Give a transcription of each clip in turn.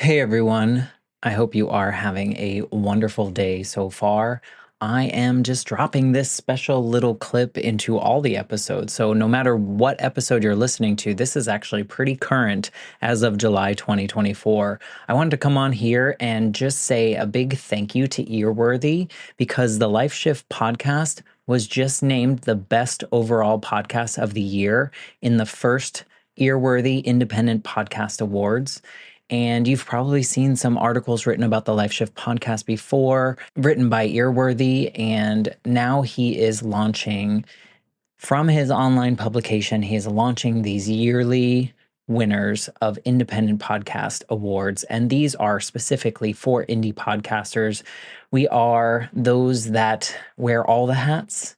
Hey everyone, I hope you are having a wonderful day so far. I am just dropping this special little clip into all the episodes. So, no matter what episode you're listening to, this is actually pretty current as of July 2024. I wanted to come on here and just say a big thank you to Earworthy because the Life Shift podcast was just named the best overall podcast of the year in the first Earworthy Independent Podcast Awards. And you've probably seen some articles written about the Life Shift podcast before, written by Earworthy. And now he is launching from his online publication, he is launching these yearly winners of independent podcast awards. And these are specifically for indie podcasters. We are those that wear all the hats.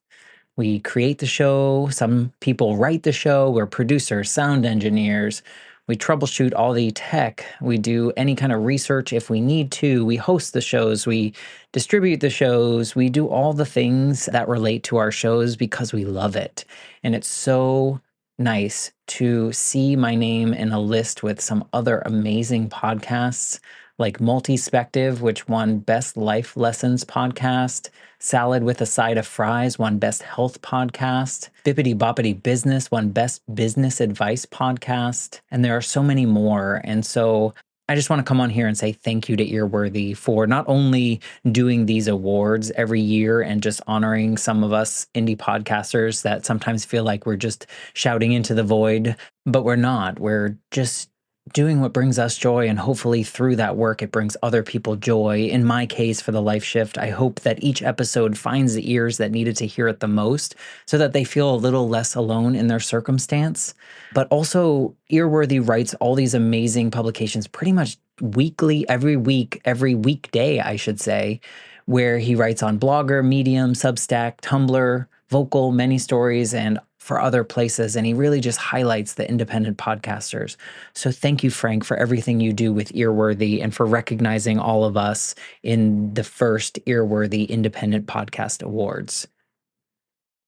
We create the show. Some people write the show. We're producers, sound engineers. We troubleshoot all the tech. We do any kind of research if we need to. We host the shows. We distribute the shows. We do all the things that relate to our shows because we love it. And it's so nice to see my name in a list with some other amazing podcasts like Multispective, which won Best Life Lessons Podcast. Salad with a Side of Fries won Best Health Podcast. Bippity Boppity Business won Best Business Advice Podcast. And there are so many more. And so I just want to come on here and say thank you to Earworthy for not only doing these awards every year and just honoring some of us indie podcasters that sometimes feel like we're just shouting into the void, but we're not. We're just doing what brings us joy, and hopefully through that work it brings other people joy. In my case, for the Life Shift, I hope that each episode finds the ears that needed to hear it the most so that they feel a little less alone in their circumstance. But also, Earworthy writes all these amazing publications pretty much weekly, every week, every weekday, I should say, where he writes on Blogger, Medium, Substack, Tumblr, Vocal, Many Stories, and for other places. And he really just highlights the independent podcasters. So thank you, Frank, for everything you do with Earworthy and for recognizing all of us in the first Earworthy Independent Podcast Awards.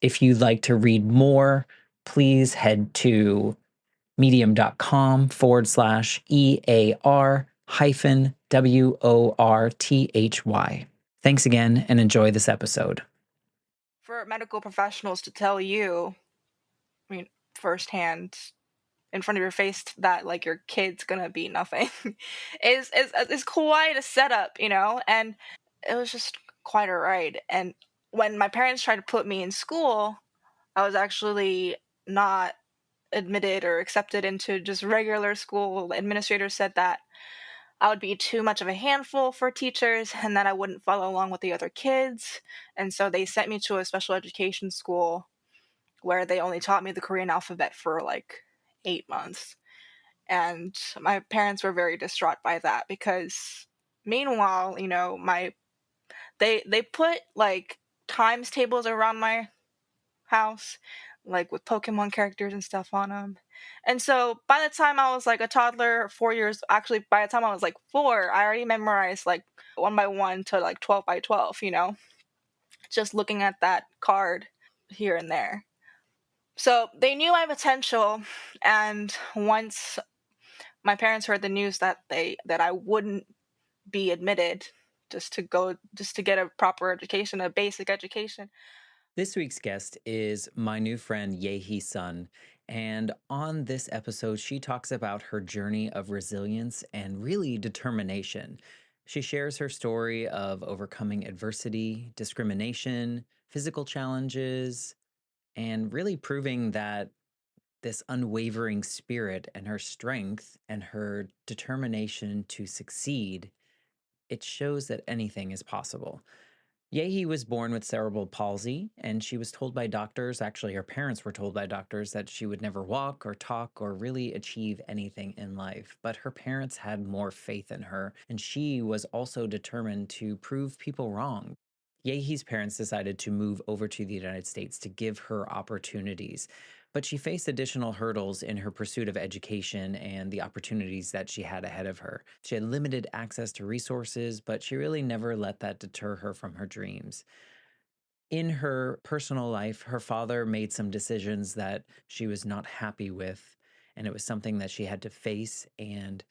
If you'd like to read more, please head to medium.com/EAR hyphen WORTHY. Thanks again and enjoy this episode. For medical professionals to tell you, firsthand, in front of your face, that like your kid's gonna be nothing, is quite a setup, and it was just quite a ride. And when my parents tried to put me in school, I was actually not admitted or accepted into just regular school. The administrator said that I would be too much of a handful for teachers and that I wouldn't follow along with the other kids. And so they sent me to a special education school where they only taught me the Korean alphabet for like 8 months. And my parents were very distraught by that because meanwhile, they put like times tables around my house, like with Pokemon characters and stuff on them. And so by the time I was like a toddler, 4 years, actually, by the time I was like four, I already memorized like one by one to like 12 by 12, just looking at that card here and there. So they knew my potential. And once my parents heard the news that I wouldn't be admitted just to get a proper education, a basic education. This week's guest is my new friend, Yehee Son. And on this episode, she talks about her journey of resilience and really determination. She shares her story of overcoming adversity, discrimination, physical challenges, and really proving that this unwavering spirit and her strength and her determination to succeed, it shows that anything is possible. Yehee was born with cerebral palsy, and she was told by doctors, actually, her parents were told by doctors, that she would never walk or talk or really achieve anything in life. But her parents had more faith in her, and she was also determined to prove people wrong. Yehee's parents decided to move over to the United States to give her opportunities. But she faced additional hurdles in her pursuit of education and the opportunities that she had ahead of her. She had limited access to resources, but she really never let that deter her from her dreams. In her personal life, her father made some decisions that she was not happy with, and it was something that she had to face and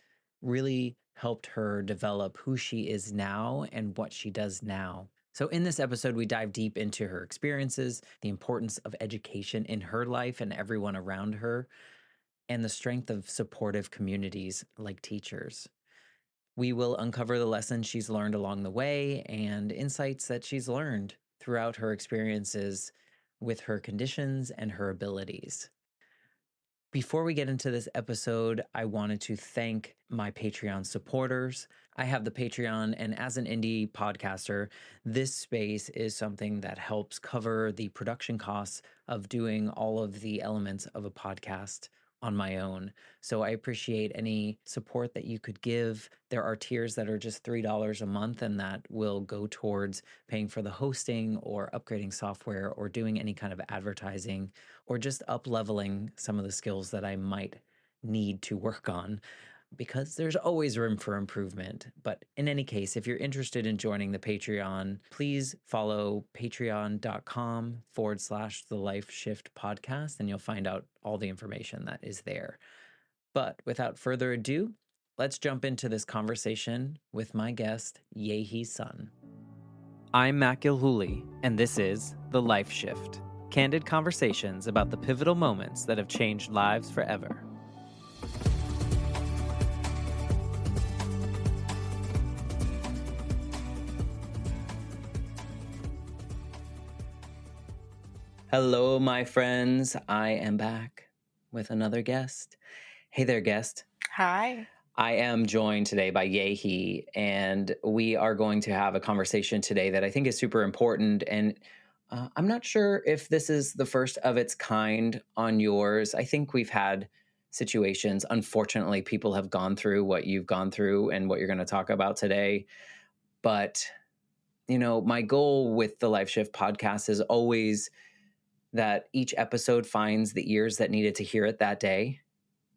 really helped her develop who she is now and what she does now. So, in this episode, we dive deep into her experiences, the importance of education in her life and everyone around her, and the strength of supportive communities like teachers. We will uncover the lessons she's learned along the way and insights that she's learned throughout her experiences with her conditions and her abilities. Before we get into this episode, I wanted to thank my Patreon supporters. I have the Patreon, and as an indie podcaster, this space is something that helps cover the production costs of doing all of the elements of a podcast on my own. So I appreciate any support that you could give. There are tiers that are just $3 a month, and that will go towards paying for the hosting or upgrading software or doing any kind of advertising or just up leveling some of the skills that I might need to work on because there's always room for improvement. But in any case, if you're interested in joining the Patreon, please follow patreon.com/the Life Shift podcast, and you'll find out all the information that is there. But without further ado, let's jump into this conversation with my guest, Yehee Son. I'm Matt Gilhooly, and this is The Life Shift. Candid conversations about the pivotal moments that have changed lives forever. Hello, my friends. I am back with another guest. Hey there, guest. Hi. I am joined today by Yehee, and we are going to have a conversation today that I think is super important. And I'm not sure if this is the first of its kind on yours. I think we've had situations, unfortunately, people have gone through what you've gone through and what you're going to talk about today. But, my goal with the Life Shift podcast is always that each episode finds the ears that needed to hear it that day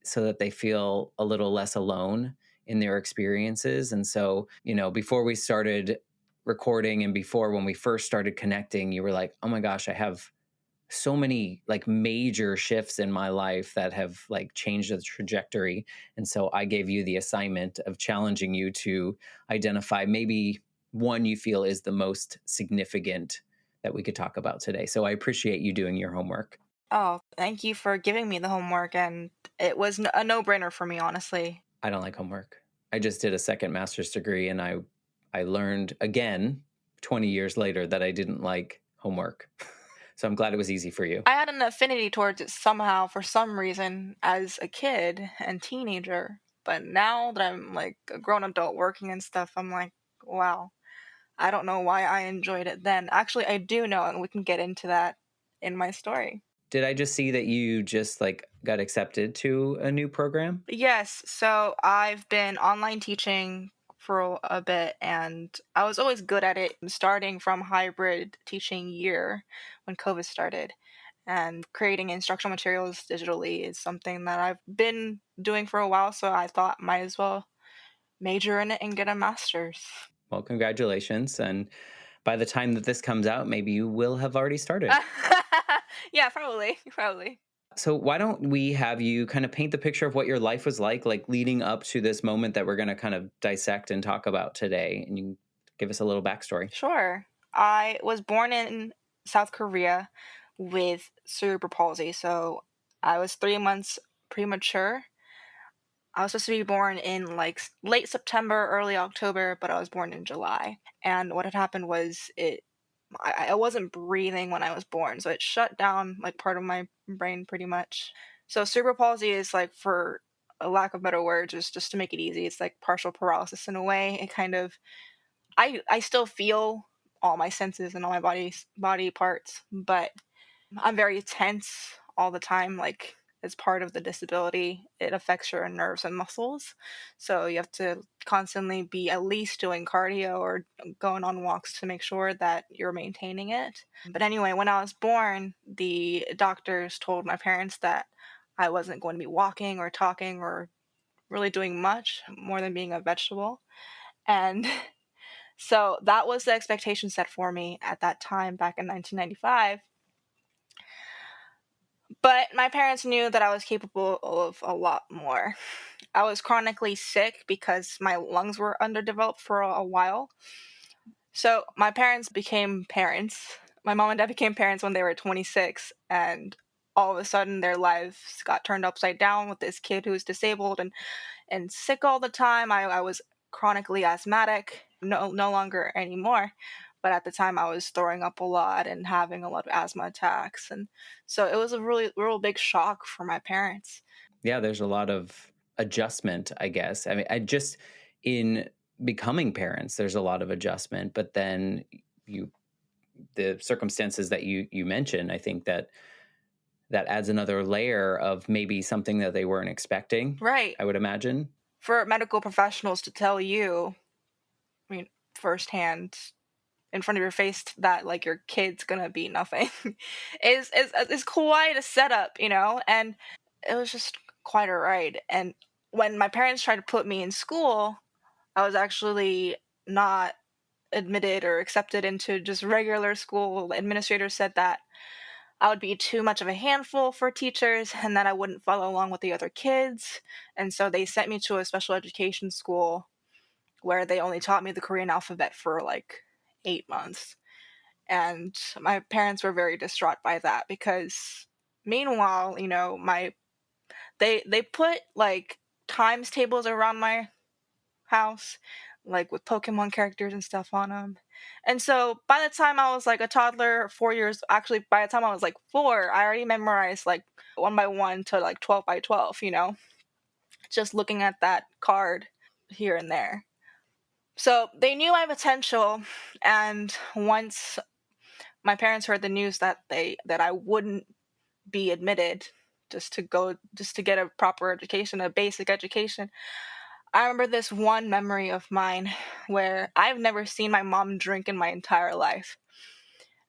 so that they feel a little less alone in their experiences. And so, before we started recording and before when we first started connecting, you were like, oh my gosh, I have so many like major shifts in my life that have like changed the trajectory. And so I gave you the assignment of challenging you to identify maybe one you feel is the most significant that we could talk about today. So I appreciate you doing your homework. Oh, thank you for giving me the homework, and it was a no-brainer for me, honestly. I don't like homework. I just did a second master's degree, and I learned again 20 years later that I didn't like homework. So I'm glad it was easy for you. I had an affinity towards it somehow, for some reason, as a kid and teenager. But now that I'm like a grown adult working and stuff, I'm like, wow, I don't know why I enjoyed it then. Actually, I do know, and we can get into that in my story. Did I just see that you just like got accepted to a new program? Yes, so I've been online teaching for a bit, and I was always good at it, starting from hybrid teaching year when COVID started. And creating instructional materials digitally is something that I've been doing for a while, so I thought might as well major in it and get a master's. Well, congratulations. And by the time that this comes out, maybe you will have already started. Yeah, probably. So why don't we have you kind of paint the picture of what your life was like leading up to this moment that we're going to kind of dissect and talk about today, and you can give us a little backstory. Sure. I was born in South Korea with cerebral palsy, so I was 3 months premature. I was supposed to be born in like late September, early October, but I was born in July. And what had happened was I wasn't breathing when I was born, so it shut down like part of my brain pretty much. So cerebral palsy is like, for a lack of better words, just to make it easy, it's like partial paralysis in a way. It kind of, I still feel all my senses and all my body parts, but I'm very tense all the time. Like, as part of the disability, it affects your nerves and muscles. So you have to constantly be at least doing cardio or going on walks to make sure that you're maintaining it. But anyway, when I was born, the doctors told my parents that I wasn't going to be walking or talking or really doing much more than being a vegetable. And so that was the expectation set for me at that time back in 1995. But my parents knew that I was capable of a lot more. I was chronically sick because my lungs were underdeveloped for a while. So my parents became parents. My mom and dad became parents when they were 26, and all of a sudden their lives got turned upside down with this kid who was disabled and sick all the time. I was chronically asthmatic, no longer anymore. But at the time, I was throwing up a lot and having a lot of asthma attacks, and so it was a really real big shock for my parents. Yeah, there's a lot of adjustment, I guess. I mean, I just in becoming parents, there's a lot of adjustment, but then you the circumstances that you mentioned, I think that that adds another layer of maybe something that they weren't expecting, Right. I would imagine. For medical professionals to tell you, I mean, firsthand in front of your face that like your kid's gonna be nothing is quite a setup, and it was just quite a ride. And when my parents tried to put me in school, I was actually not admitted or accepted into just regular school. Administrators said that I would be too much of a handful for teachers and that I wouldn't follow along with the other kids. And so they sent me to a special education school where they only taught me the Korean alphabet for like 8 months. And my parents were very distraught by that because meanwhile, they put like times tables around my house, like with Pokemon characters and stuff on them. And so by the time I was like a toddler, 4 years, actually, by the time I was like four, I already memorized like one by one to like 12 by 12, just looking at that card here and there. So they knew my potential. And once my parents heard the news that I wouldn't be admitted just to get a proper education, a basic education, I remember this one memory of mine where I've never seen my mom drink in my entire life.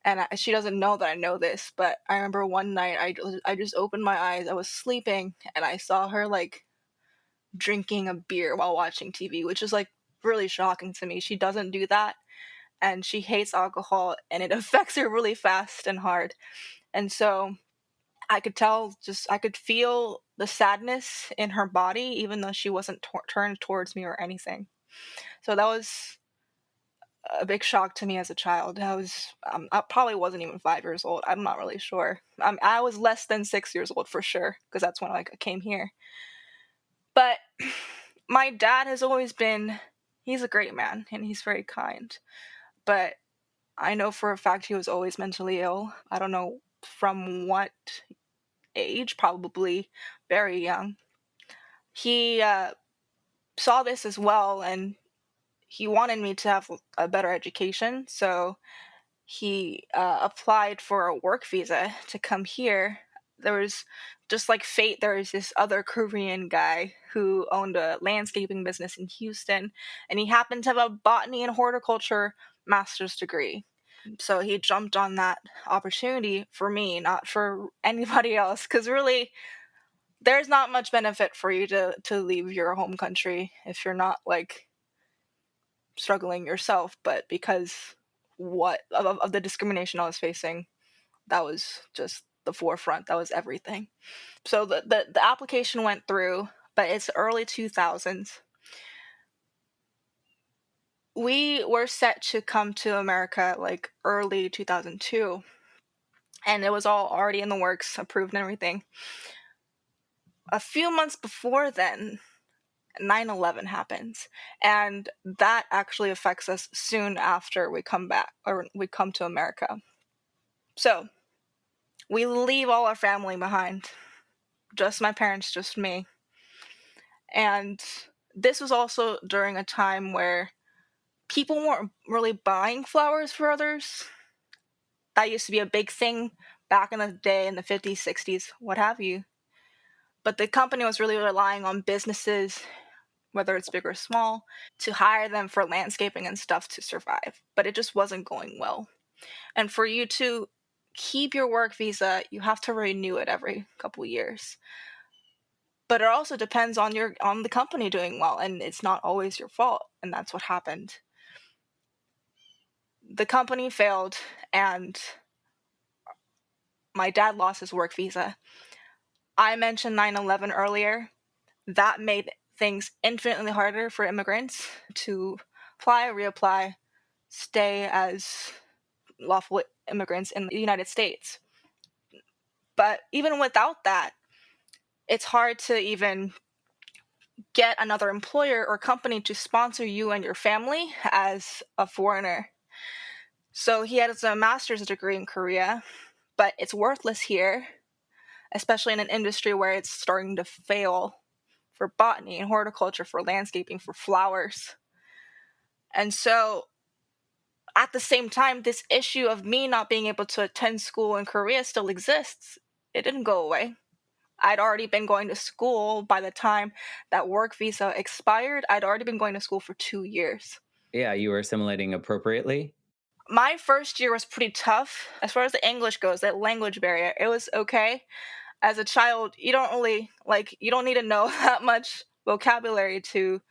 And she doesn't know that I know this, but I remember one night I just opened my eyes. I was sleeping and I saw her like drinking a beer while watching TV, which is like really shocking to me. She doesn't do that and she hates alcohol and it affects her really fast and hard. And so I could feel the sadness in her body, even though she wasn't turned towards me or anything. So that was a big shock to me as a child. I probably wasn't even 5 years old. I'm not really sure. I was less than 6 years old for sure, because that's when I came here. But my dad has always been, he's a great man and he's very kind. But I know for a fact he was always mentally ill. I don't know from what age, probably very young. He saw this as well, and he wanted me to have a better education. So he applied for a work visa to come here. There was just like fate, there was this other Korean guy who owned a landscaping business in Houston, and he happened to have a botany and horticulture master's degree. So he jumped on that opportunity for me, not for anybody else, because really there's not much benefit for you to leave your home country if you're not like struggling yourself, but because what of the discrimination I was facing, that was just the forefront. That was everything. So the application went through, but it's early 2000s. We were set to come to America like early 2002, and it was all already in the works, approved and everything. A few months before then, 9/11 happens, and that actually affects us soon after we come back or we come to America. So we leave all our family behind, just my parents, just me. And this was also during a time where people weren't really buying flowers for others. That used to be a big thing back in the day, in the 50s, 60s, what have you. But the company was really relying on businesses, whether it's big or small, to hire them for landscaping and stuff to survive. But it just wasn't going well. And for you to keep your work visa, you have to renew it every couple years. But it also depends on the company doing well, and it's not always your fault, and that's what happened. The company failed, and my dad lost his work visa. I mentioned 9/11 earlier. That made things infinitely harder for immigrants to apply, reapply, stay as lawful immigrants in the United States. But even without that, it's hard to even get another employer or company to sponsor you and your family as a foreigner. So he has a master's degree in Korea, but it's worthless here, especially in an industry where it's starting to fail for botany and horticulture, for landscaping, for flowers. And so at the same time, this issue of me not being able to attend school in Korea still exists. It didn't go away. I'd already been going to school by the time that work visa expired. I'd already been going to school for 2 years. Yeah, you were assimilating appropriately. My first year was pretty tough. As far as the English goes, that language barrier, it was okay. As a child, you don't really, like, you don't need to know that much vocabulary to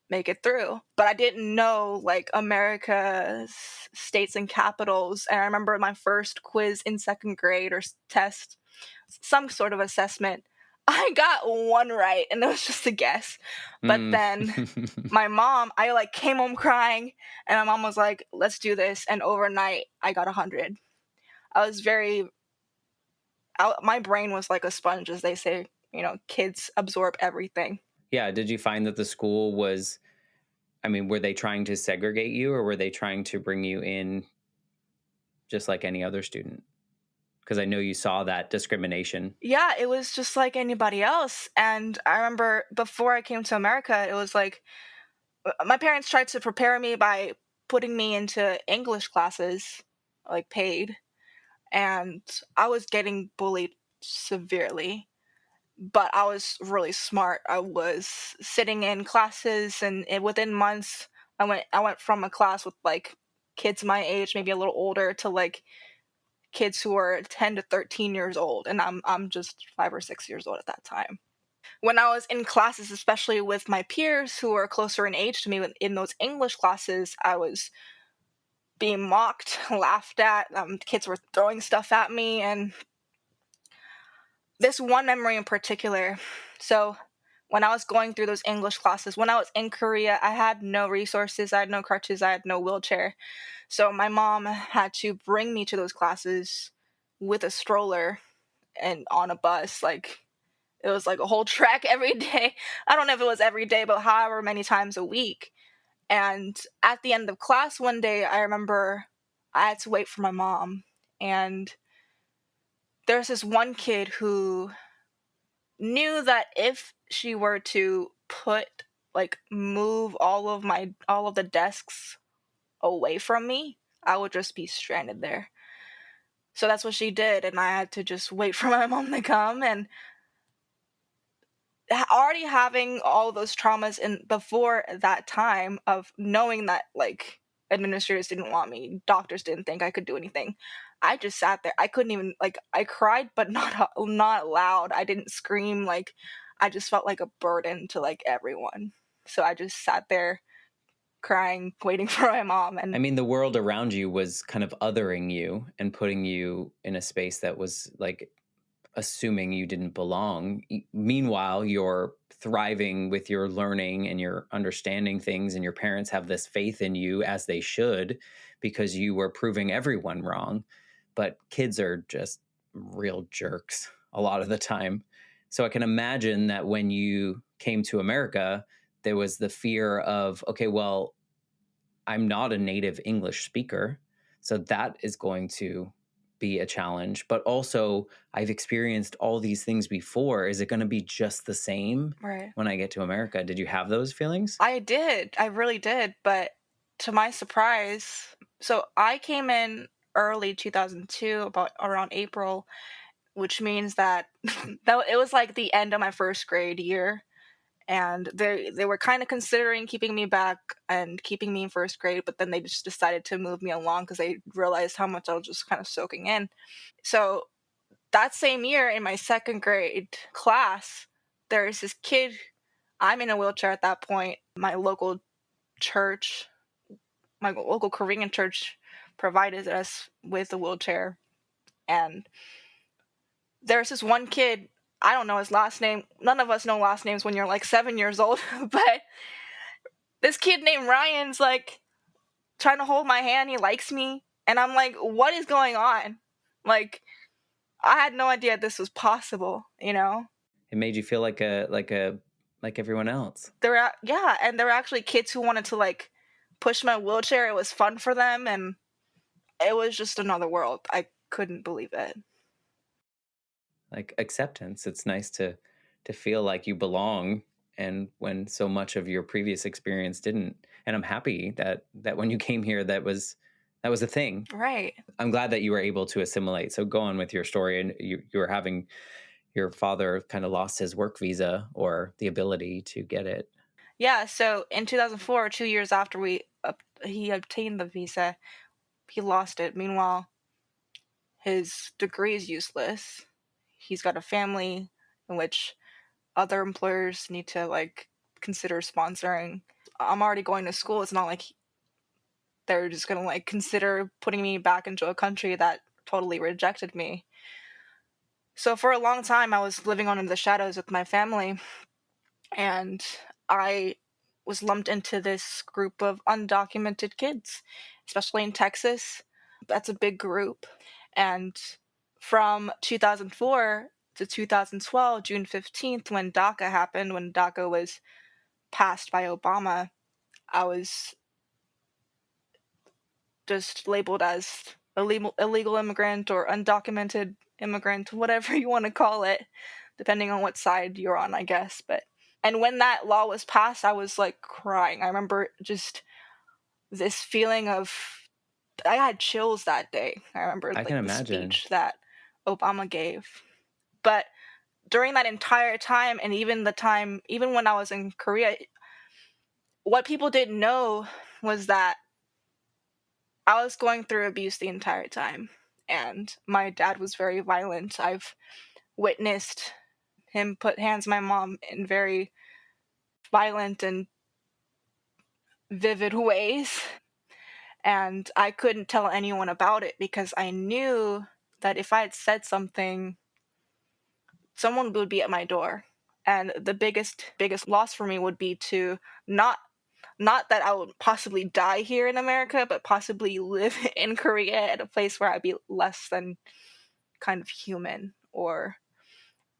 make it through. But I didn't know, like, America's states and capitals. And I remember my first quiz in second grade or test, some sort of assessment, I got one right and it was just a guess. But Mm. then my mom, I like came home crying and my mom was like, let's do this. And overnight I got 100. I was very, my brain was like a sponge, as they say, kids absorb everything. Yeah, did you find that the school was, I mean, were they trying to segregate you or were they trying to bring you in just like any other student? Because I know you saw that discrimination. Yeah, it was just like anybody else. And I remember before I came to America, it was like my parents tried to prepare me by putting me into English classes, like paid, and I was getting bullied severely. But I was really smart. I was sitting in classes, and within months, I went from a class with like kids my age, maybe a little older, to like kids who are 10 to 13 years old, and I'm just 5 or 6 years old at that time. When I was in classes, especially with my peers who are closer in age to me, in those English classes, I was being mocked, laughed at. Kids were throwing stuff at me, and this one memory in particular. So, when I was going through those English classes, when I was in Korea, I had no resources, I had no crutches, I had no wheelchair. So, my mom had to bring me to those classes with a stroller and on a bus. Like, it was like a whole trek every day. I don't know if it was every day, but however many times a week. And at the end of class one day, I remember I had to wait for my mom. And there's this one kid who knew that if she were to move all of the desks away from me, I would just be stranded there. So that's what she did, and I had to just wait for my mom to come. And already having all those traumas in before that time of knowing that like administrators didn't want me, doctors didn't think I could do anything. I just sat there. I couldn't even, like, I cried, but not loud. I didn't scream. Like, I just felt like a burden to like everyone. So I just sat there crying, waiting for my mom. I And mean, the world around you was kind of othering you and putting you in a space that was like assuming you didn't belong. Meanwhile, you're thriving with your learning and you're understanding things, and your parents have this faith in you, as they should, because you were proving everyone wrong. But kids are just real jerks a lot of the time. So I can imagine that when you came to America, there was the fear of, okay, well, I'm not a native English speaker. So that is going to be a challenge. But also, I've experienced all these things before. Is it going to be just the same right, when I get to America? Did you have those feelings? I did, I really did. But to my surprise, so I came in early 2002, about around April, which means that it was like the end of my first grade year, and they were kind of considering keeping me back and keeping me in first grade, but then they just decided to move me along because they realized how much I was just kind of soaking in. So that same year in my second grade class, there's this kid. I'm in a wheelchair at that point. Church, my local Korean church provided us with a wheelchair. And there's this one kid, I don't know his last name. None of us know last names when you're like 7 years old, but this kid named Ryan's like trying to hold my hand. He likes me. And I'm like, what is going on? Like, I had no idea this was possible, you know? It made you feel like everyone else. Yeah, and there were actually kids who wanted to like push my wheelchair. It was fun for them, and it was just another world. I couldn't believe it. Like acceptance. It's nice to feel like you belong, and when so much of your previous experience didn't. And I'm happy that when you came here that was a thing. Right. I'm glad that you were able to assimilate. So go on with your story. And you were having your father kind of lost his work visa or the ability to get it. Yeah, so in 2004, 2 years after he obtained the visa, he lost it. Meanwhile, his degree is useless. He's got a family in which other employers need to like consider sponsoring. I'm already going to school. It's not like they're just going to like consider putting me back into a country that totally rejected me. So for a long time I was living on in the shadows with my family, and I was lumped into this group of undocumented kids, especially in Texas. That's a big group. And from 2004 to 2012, June 15th, when DACA happened, when DACA was passed by Obama, I was just labeled as illegal immigrant or undocumented immigrant, whatever you want to call it, depending on what side you're on, I guess. But and when that law was passed, I was like crying. I remember just this feeling of, I had chills that day. I remember I can like the imagine. speech that Obama gave. But during that entire time, and even the time, even when I was in Korea, what people didn't know was that I was going through abuse the entire time. And my dad was very violent. I've witnessed him put hands on my mom in very violent and vivid ways. And I couldn't tell anyone about it because I knew that if I had said something, someone would be at my door. And the biggest loss for me would be to not not that I would possibly die here in America, but possibly live in Korea at a place where I'd be less than kind of human, or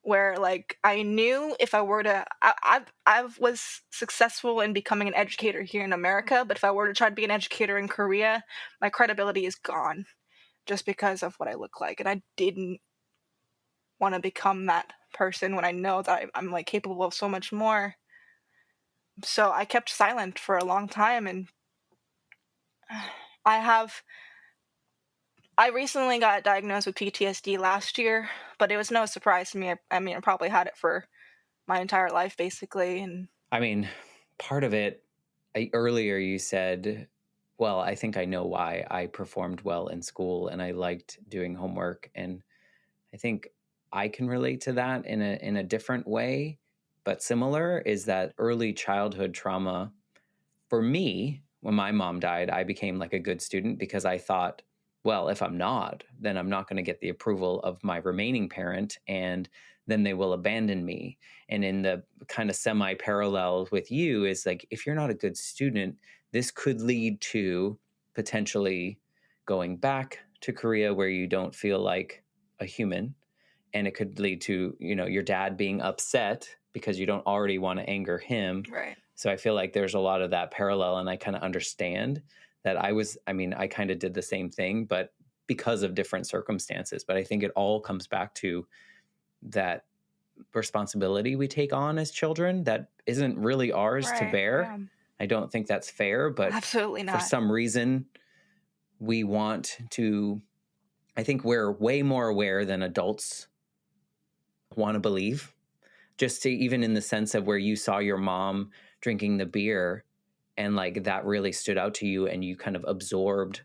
where like I knew if I were to I was successful in becoming an educator here in America, but if I were to try to be an educator in Korea, my credibility is gone just because of what I look like. And I didn't want to become that person when I know that I'm like capable of so much more. So I kept silent for a long time, and I have I recently got diagnosed with PTSD last year, but it was no surprise to me. I mean, I probably had it for my entire life, basically. And I mean, part of it, earlier you said, well, I think I know why I performed well in school and I liked doing homework. And I think I can relate to that in a different way, but similar, is that early childhood trauma. For me, when my mom died, I became like a good student because I thought, well, if I'm not, then I'm not going to get the approval of my remaining parent, and then they will abandon me. And in the kind of semi parallel with you, is like, if you're not a good student, this could lead to potentially going back to Korea where you don't feel like a human. And it could lead to, your dad being upset because you don't already want to anger him. right, So I feel like there's a lot of that parallel, and I kind of understand that I kind of did the same thing, but because of different circumstances. But I think it all comes back to that responsibility we take on as children that isn't really ours to right, bear. yeah, I don't think that's fair, but absolutely for not. some reason, we want to, I think we're way more aware than adults want to believe, just to even in the sense of where you saw your mom drinking the beer and like that really stood out to you and you kind of absorbed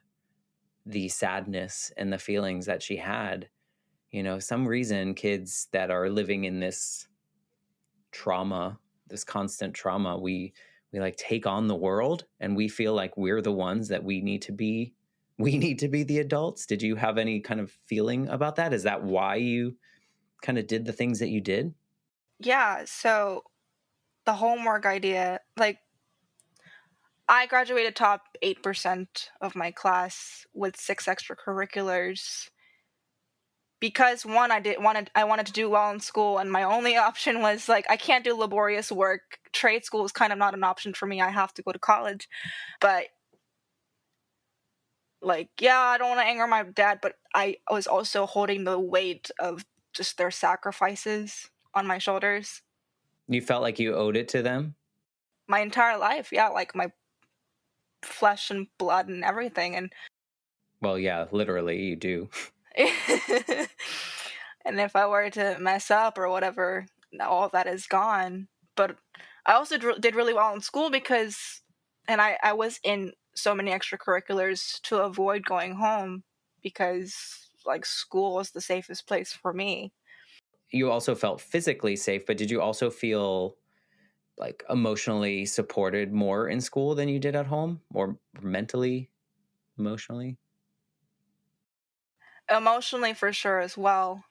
the sadness and the feelings that she had. Some reason kids that are living in this trauma, this constant trauma, we like take on the world and we feel like we're the ones that we need to be we need to be the adults? Did you have any kind of feeling about that? Is that why you kind of did the things that you did? Yeah, so the homework idea, like, I graduated top 8% of my class with 6 extracurriculars because one, I wanted to do well in school, and my only option was like I can't do laborious work. Trade school is kind of not an option for me. I have to go to college. But like, yeah, I don't want to anger my dad, but I was also holding the weight of just their sacrifices on my shoulders You felt like you owed it to them? my entire life. Yeah, like my flesh and blood and everything. And Well, yeah, literally, you do. and if I were to mess up or whatever, all of that is gone. But I also did really well in school because, and I was in so many extracurriculars to avoid going home because like school was the safest place for me. You also felt physically safe, but did you also feel like emotionally supported more in school than you did at home, or mentally, emotionally? Emotionally, for sure, as well,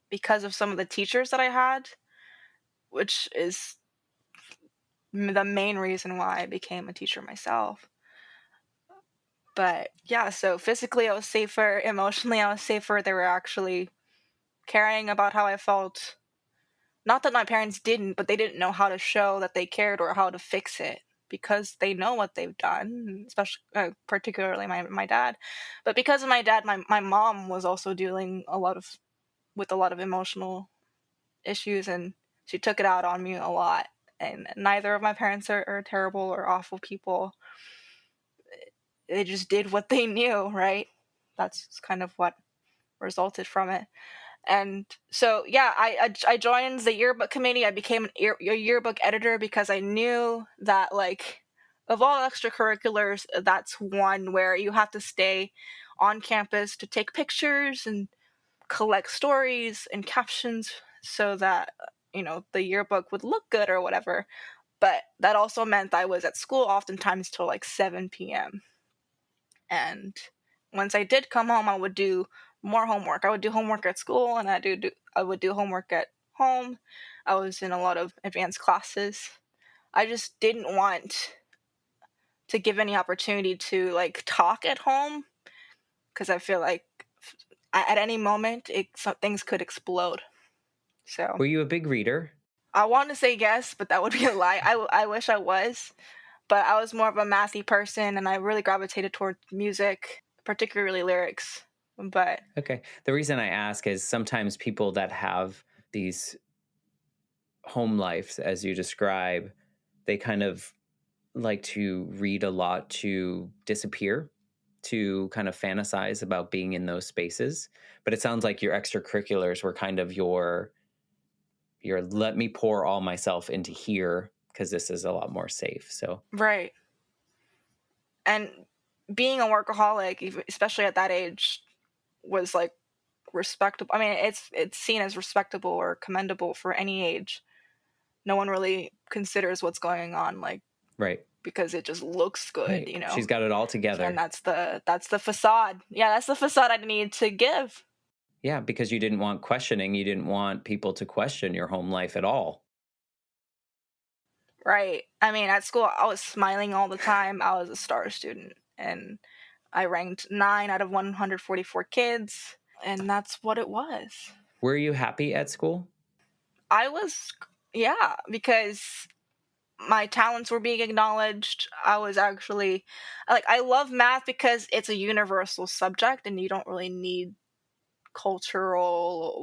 because of some of the teachers that I had, which is the main reason why I became a teacher myself. But yeah, so physically I was safer, emotionally I was safer. They were actually caring about how I felt. Not that my parents didn't, but they didn't know how to show that they cared or how to fix it because they know what they've done, especially particularly my dad. But because of my dad, my mom was also dealing a lot of with a lot of emotional issues, and she took it out on me a lot. And neither of my parents are terrible or awful people. They just did what they knew, right? That's kind of what resulted from it. And so, yeah, I joined the yearbook committee. I became a yearbook editor because I knew that, like, of all extracurriculars, that's one where you have to stay on campus to take pictures and collect stories and captions so that, the yearbook would look good or whatever. But that also meant I was at school oftentimes till like 7 p.m. And once I did come home, I would do more homework. I would do homework at school, and I would do homework at home. I was in a lot of advanced classes. I just didn't want to give any opportunity to like talk at home because I feel like at any moment things could explode. So Were you a big reader? I want to say yes, but that would be a lie. I wish I was, but I was more of a mathy person, and I really gravitated towards music, particularly lyrics. But Okay. The reason I ask is sometimes people that have these home lives, as you describe, they kind of like to read a lot to disappear, to kind of fantasize about being in those spaces. But it sounds like your extracurriculars were kind of your let me pour all myself into here because this is a lot more safe. So right, and being a workaholic, especially at that age, was like respectable. I mean, it's seen as respectable or commendable for any age. No one really considers what's going on, like, right. because it just looks good, Right. She's got it all And together. that's the facade. Yeah, that's the facade I need to give. Yeah, because you didn't want questioning. You didn't want people to question your home life at all. Right. I mean, at school, I was smiling all the time. I was a star student, and I ranked 9 out of 144 kids, and that's what it was. Were you happy at school? I was, yeah, because my talents were being acknowledged. I was actually, like, I love math because it's a universal subject, and you don't really need cultural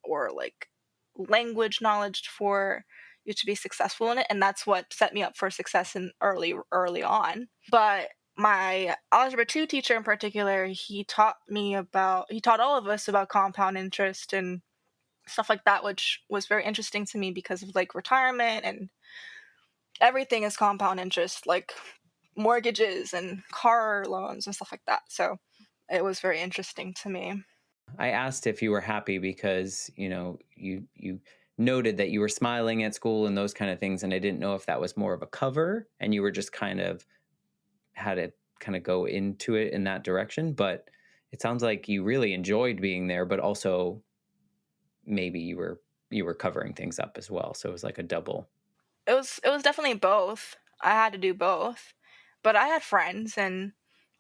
or like language knowledge for you to be successful in it, and that's what set me up for success in early on. But my algebra 2 teacher in particular, he taught all of us about compound interest and stuff like that, which was very interesting to me because of like retirement, and everything is compound interest, like mortgages and car loans and stuff like that. So it was very interesting to me. I asked if you were happy because, you noted that you were smiling at school and those kind of things, and I didn't know if that was more of a cover and you were just kind of had it kind of go into it in that direction. But it sounds like you really enjoyed being there, but also maybe you were covering things up as well. So it was like a double. It was definitely both. I had to do both. But I had friends, and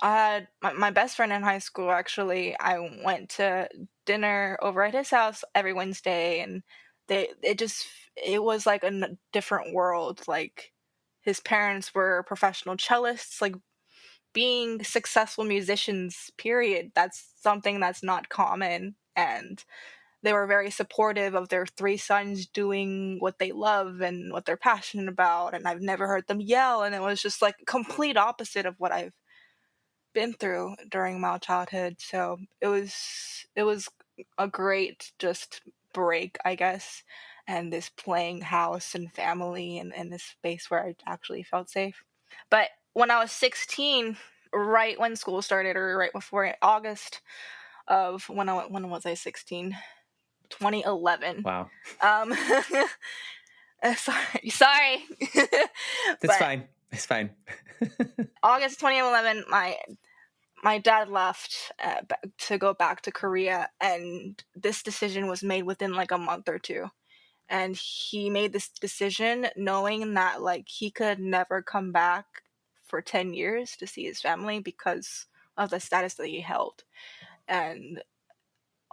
I had my best friend in high school. Actually, I went to dinner over at his house every Wednesday, and it was like a different world. Like, his parents were professional cellists, like being successful musicians, period. That's something that's not common. And they were very supportive of their three sons doing what they love and what they're passionate about. And I've never heard them yell. And it was just like complete opposite of what I've been through during my childhood. So it was a great just break, I guess, and this playing house and family and this space where I actually felt safe. But when I was 16, right when school started, or right before August of when was I 16? 2011. Wow. Um, sorry. That's But fine. It's fine. August 2011, my dad left to go back to Korea, and this decision was made within like a month or two. And he made this decision knowing that like he could never come back for 10 years to see his family because of the status that he held. And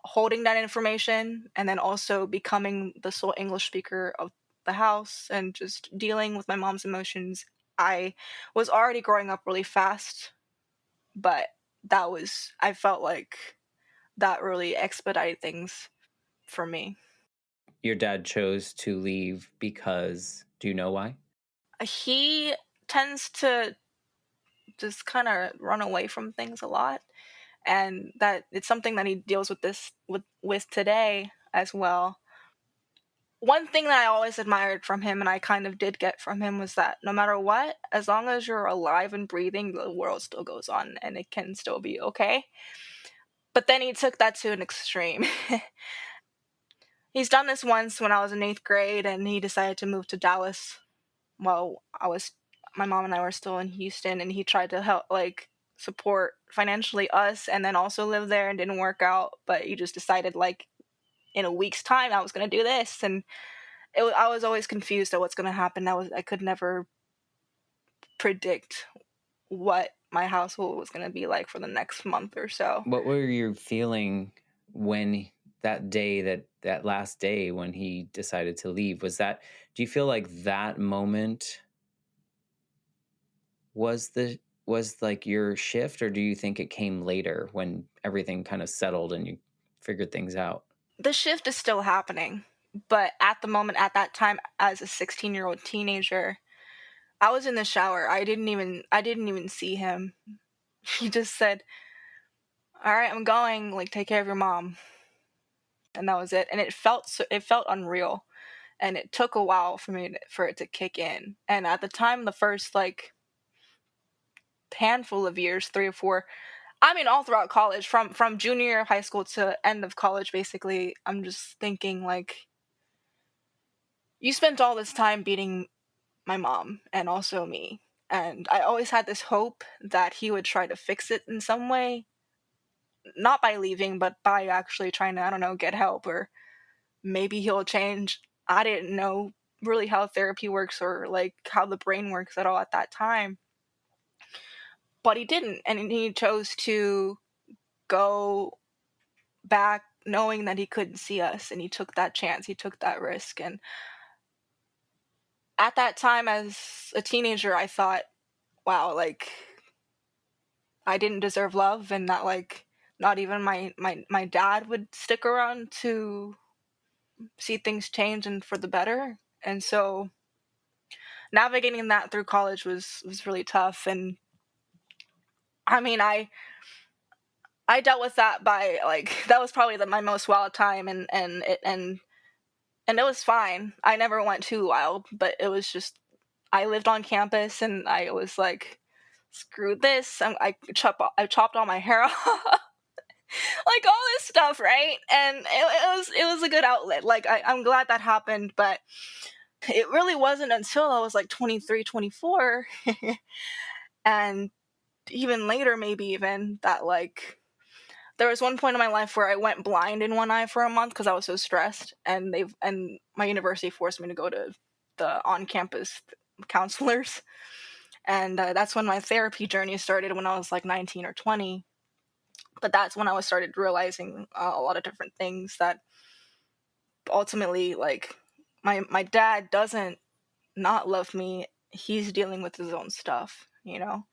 holding that information, and then also becoming the sole English speaker of the house and just dealing with my mom's emotions. I was already growing up really fast, but I felt like that really expedited things for me. Your dad chose to leave because, do you know why? He tends to just kind of run away from things a lot, and that it's something that he deals with with today as well. One thing that I always admired from him, and I kind of did get from him, was that no matter what, as long as you're alive and breathing, the world still goes on and it can still be okay. But then he took that to an extreme. He's done this once when I was in eighth grade, and he decided to move to Dallas while my mom and I were still in Houston, and he tried to help, like, support financially us and then also live there, and didn't work out. But he just decided, like, in a week's time, I was going to do this. And I was always confused at what's going to happen. I could never predict what my household was going to be like for the next month or so. What were you feeling when that day, that last day when he decided to leave? Do you feel like that moment was like your shift, or do you think it came later when everything kind of settled and you figured things out? The shift is still happening, but at the moment, at that time, as a 16-year-old teenager, I was in the shower. I didn't even see him. He just said, "All right, I'm going. Like, take care of your mom," and that was it. And it felt unreal, and it took a while for it to kick in. And at the time, the first like handful of years, 3 or 4, I mean, all throughout college, from junior year of high school to end of college, basically, I'm just thinking like, you spent all this time beating my mom and also me. And I always had this hope that he would try to fix it in some way, not by leaving, but by actually trying to, I don't know, get help, or maybe he'll change. I didn't know really how therapy works or like how the brain works at all at that time. But he didn't. And he chose to go back knowing that he couldn't see us. And he took that chance, he took that risk. And at that time, as a teenager, I thought, wow, like, I didn't deserve love, and that like not even my dad would stick around to see things change and for the better. And so navigating that through college was really tough. And I mean, I dealt with that by like, that was probably my most wild time, and it was fine. I never went too wild, but it was just, I lived on campus, and I was like, screw this. I chopped all my hair off, like all this stuff, right? And it was a good outlet. Like, I'm glad that happened, but it really wasn't until I was like 23, 24, and even later, maybe even that like there was one point in my life where I went blind in one eye for a month because I was so stressed, and my university forced me to go to the on-campus counselors, and that's when my therapy journey started when I was like 19 or 20. But that's when I was started realizing a lot of different things that ultimately, like, my dad doesn't not love me. He's dealing with his own stuff, you know.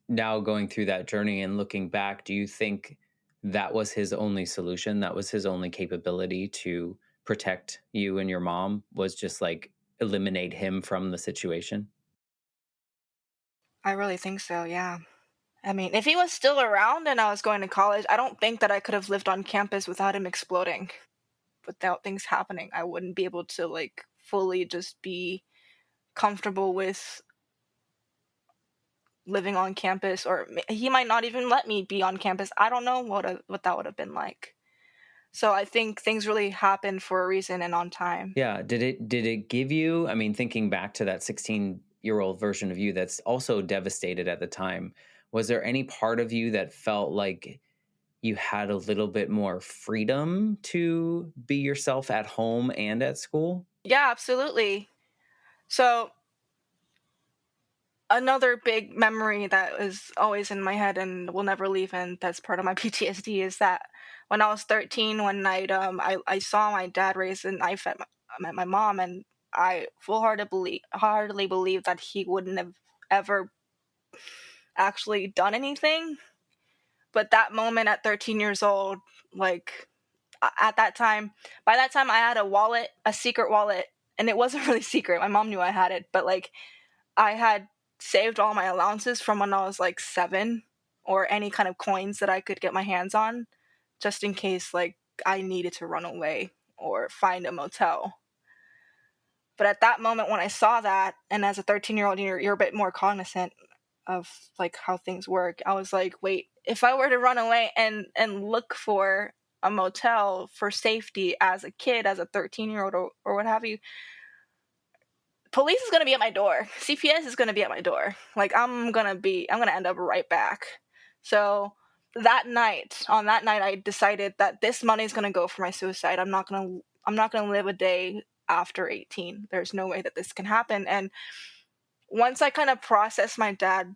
Now going through that journey and looking back, do you think that was his only solution? That was his only capability to protect you and your mom, was just like eliminate him from the situation? I really think so, yeah. I mean, if he was still around and I was going to college, I don't think that I could have lived on campus without him exploding. Without things happening, I wouldn't be able to like fully just be comfortable with living on campus, or he might not even let me be on campus. I don't know what that would have been like. So I think things really happen for a reason and on time. Yeah. Did it give you, I mean, thinking back to that 16-year-old version of you that's also devastated at the time, was there any part of you that felt like you had a little bit more freedom to be yourself at home and at school? Yeah, absolutely. So another big memory that is always in my head and will never leave, and that's part of my PTSD, is that when I was 13 one night, I saw my dad raise a knife at my mom, and I heartedly believed that he wouldn't have ever actually done anything. But that moment at 13 years old, like, at that time, by that time I had a wallet, a secret wallet, and it wasn't really secret. My mom knew I had it, but like I had saved all my allowances from when I was like 7, or any kind of coins that I could get my hands on, just in case like I needed to run away or find a motel. But at that moment when I saw that, and as a 13-year-old, you're a bit more cognizant of like how things work. I was like, wait, if I were to run away and look for a motel for safety as a kid, as a 13-year-old, or what have you, police is going to be at my door. CPS is going to be at my door. Like I'm going to end up right back. So on that night I decided that this money is going to go for my suicide. I'm not going to live a day after 18. There's no way that this can happen. And once I kind of processed my dad's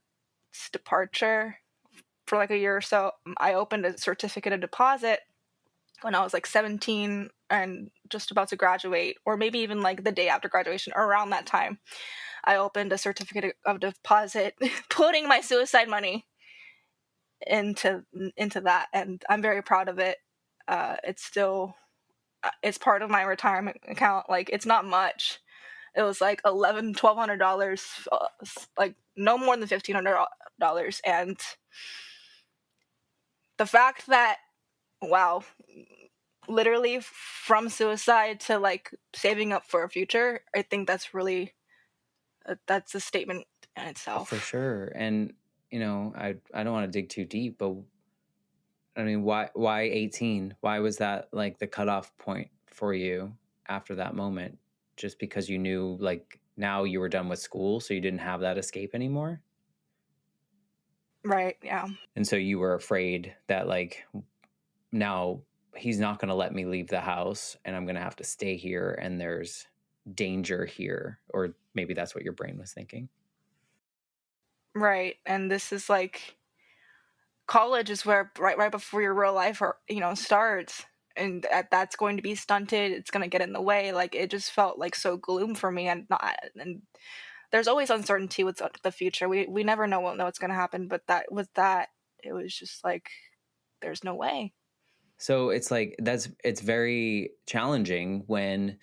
departure for like a year or so, I opened a certificate of deposit when I was like 17 and just about to graduate, or maybe even like the day after graduation, around that time. I opened a certificate of deposit, putting my suicide money into that, and I'm very proud of it. It's still it's part of my retirement account. Like it's not much. It was like $1,200, like no more than $1,500, and the fact that, wow, literally from suicide to like saving up for a future, I think that's really that's a statement in For itself. sure. And I don't want to dig too deep, but I mean, why 18? Why was that like the cutoff point for you after that moment? Just because you knew like now you were done with school, so you didn't have that escape anymore? Right, yeah. And so you were afraid that like now he's not going to let me leave the house and I'm going to have to stay here and there's danger here, or maybe that's what your brain was thinking. Right, and this is like college is where right before your real life, or starts, and that's going to be stunted. It's going to get in the way. Like it just felt like so gloom for me, and there's always uncertainty with the future. We never know what's going to happen, but that it was just like there's no way. So it's like it's very challenging when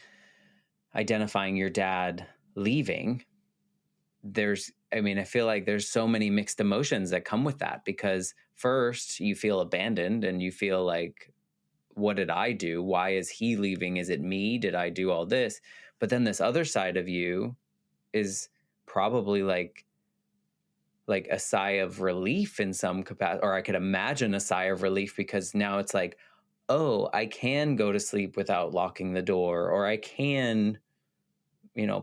identifying your dad leaving. I mean, I feel like there's so many mixed emotions that come with that, because first you feel abandoned and you feel like, what did I do? Why is he leaving? Is it me? Did I do all this? But then this other side of you is probably like a sigh of relief in some capacity, or I could imagine a sigh of relief, because now it's like, oh, I can go to sleep without locking the door, or I can,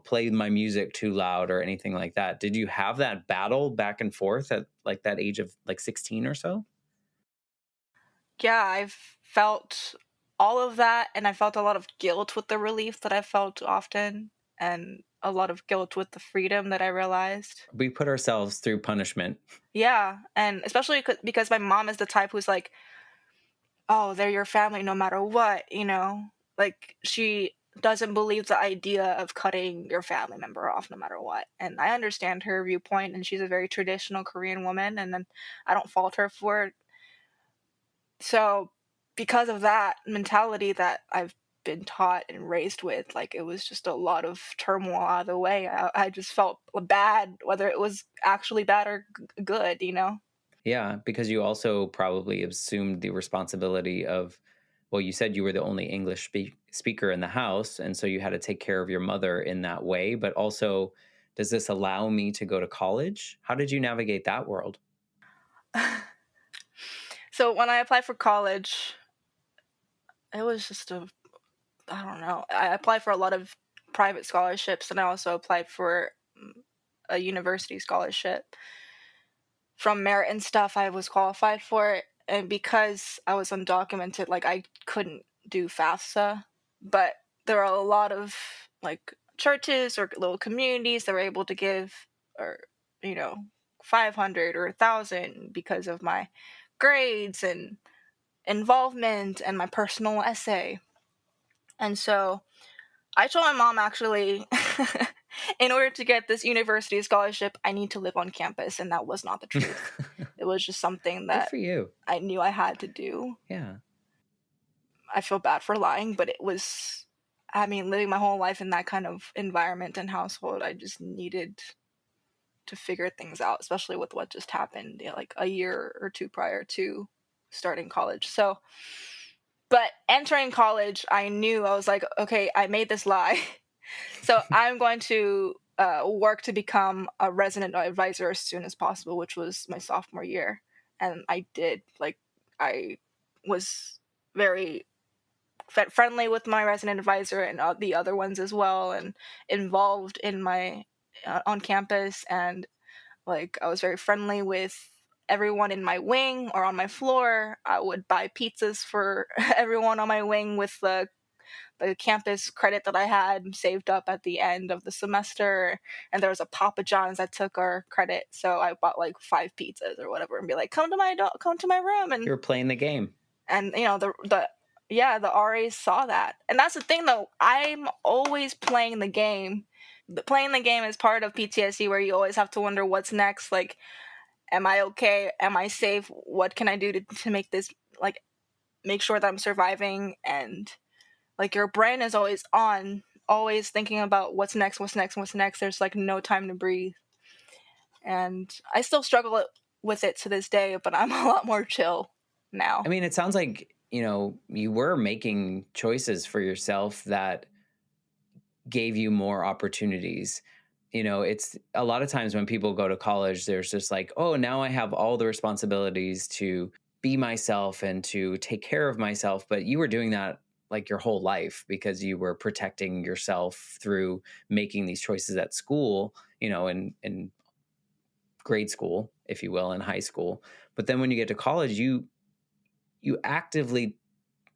play my music too loud or anything like that. Did you have that battle back and forth at like that age of like 16 or so? Yeah, I've felt all of that, and I felt a lot of guilt with the relief that I felt often, and a lot of guilt with the freedom that I realized. We put ourselves through punishment. Yeah, and especially because my mom is the type who's like, "Oh, they're your family no matter what," you know? Like, she doesn't believe the idea of cutting your family member off no matter what, and I understand her viewpoint, and she's a very traditional Korean woman, and then I don't fault her for it. So, because of that mentality that I've been taught and raised with, like, it was just a lot of turmoil out of the way. I just felt bad, whether it was actually bad or good, you know? Yeah, because you also probably assumed the responsibility of, well, you said you were the only English speaker in the house. And so you had to take care of your mother in that way. But also, does this allow me to go to college? How did you navigate that world? So, when I applied for college, it was just I don't know. I applied for a lot of private scholarships, and I also applied for a university scholarship. From merit and stuff, I was qualified for it, and because I was undocumented, like, I couldn't do FAFSA, but there are a lot of, like, churches or little communities that were able to give, or, you know, 500 or 1,000 because of my grades and involvement and my personal essay. And so I told my mom, actually, in order to get this university scholarship, I need to live on campus, and that was not the truth. It was just something Good that for you. I knew I had to do. Yeah. I feel bad for lying, but it was, I mean, living my whole life in that kind of environment and household, I just needed to figure things out, especially with what just happened, like a year or two prior to starting college. So, but entering college, I knew, I was like, okay, I made this lie. So I'm going to work to become a resident advisor as soon as possible, which was my sophomore year. And I did. Like, I was very friendly with my resident advisor and the other ones as well, and involved in my on campus. And like, I was very friendly with everyone in my wing or on my floor. I would buy pizzas for everyone on my wing with the campus credit that I had saved up at the end of the semester. And there was a Papa John's that took our credit, so I bought like 5 pizzas or whatever, and be like, come to my room." You were playing the game. And the yeah, the RAs saw that, and that's the thing though. I'm always playing the game. Playing the game is part of PTSD, where you always have to wonder what's next. Like, am I okay? Am I safe? What can I do to make this, like, make sure that I'm surviving? And like, your brain is always on, always thinking about what's next, what's next, what's next. There's like no time to breathe. And I still struggle with it to this day, but I'm a lot more chill I now. mean, it sounds like, you were making choices for yourself that gave you more opportunities. It's a lot of times when people go to college, there's just like, oh, now I have all the responsibilities to be myself and to take care of myself. But you were doing that like your whole life because you were protecting yourself through making these choices at school, in grade school, if you will, in high school. But then when you get to college, you actively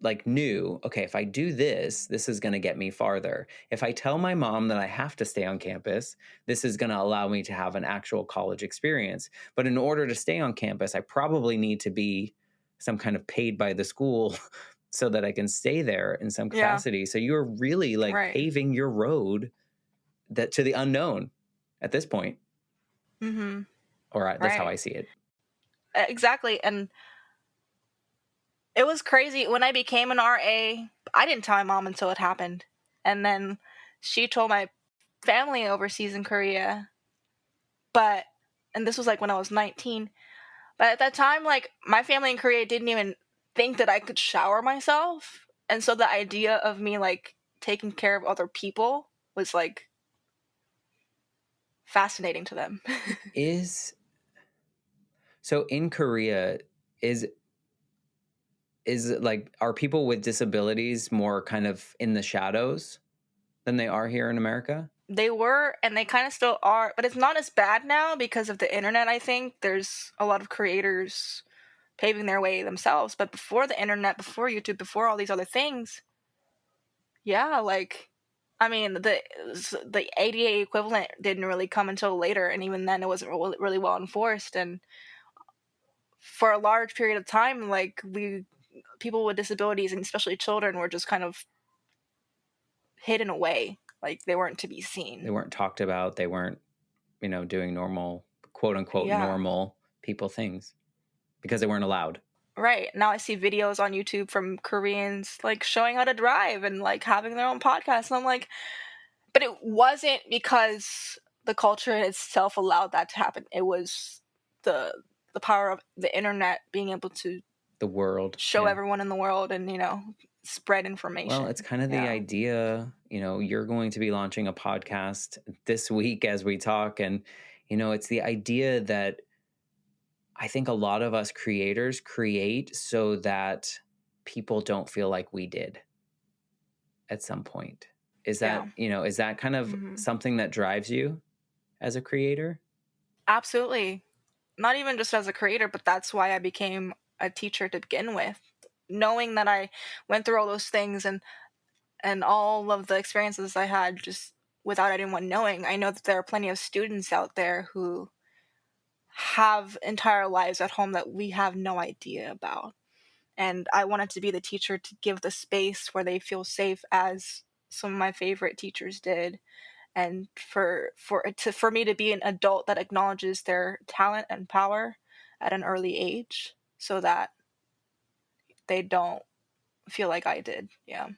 like knew, okay, if I do this, this is going to get me farther. If I tell my mom that I have to stay on campus, this is going to allow me to have an actual college experience. But in order to stay on campus, I probably need to be some kind of paid by the school so that I can stay there in some Yeah, capacity. So you're really like right. paving your road that to the unknown at this point, Mm-hmm. or that's how Right. I see it. Exactly. And it was crazy when I became an RA. I didn't tell my mom until it happened. And then she told my family overseas in Korea. But, and this was like when I was 19. But at that time, like, my family in Korea didn't even think that I could shower myself. And so the idea of me, like, taking care of other people was, like, fascinating to them. Is so in Korea, is like, are people with disabilities more kind of in the shadows than they are here in America? They were, and they kind of still are, but it's not as bad now because of the internet. I think there's a lot of creators paving their way themselves, but before the internet, before YouTube, before all these other things, yeah, like, I mean, the ADA equivalent didn't really come until later, and even then, it wasn't really well enforced. And for a large period of time, like, people with disabilities, and especially children, were just kind of hidden away, like they weren't to be They seen. weren't talked about. They weren't, doing normal, quote unquote, Yeah, normal people things because they weren't allowed. right. Now I see videos on YouTube from Koreans like showing how to drive and like having their own podcast, and I'm like, but it wasn't because the culture itself allowed that to happen. It was the the power of the internet being able to The world. show Yeah. everyone in the world and spread Well, it's information. kind of the Yeah, idea, you're going to be launching a podcast this week as we talk. And, it's the idea that I think a lot of us creators create so that people don't feel like we did at some point. yeah. Is that kind of Hmm. something that drives you as a creator? Absolutely. Not even just as a creator, but that's why I became a teacher to begin with. Knowing that I went through all those things, and all of the experiences I had just without anyone knowing, I know that there are plenty of students out there who have entire lives at home that we have no idea about. And I wanted to be the teacher to give the space where they feel safe, as some of my favorite teachers did, and for me to be an adult that acknowledges their talent and power at an early age, so that they don't feel like I did. Yeah.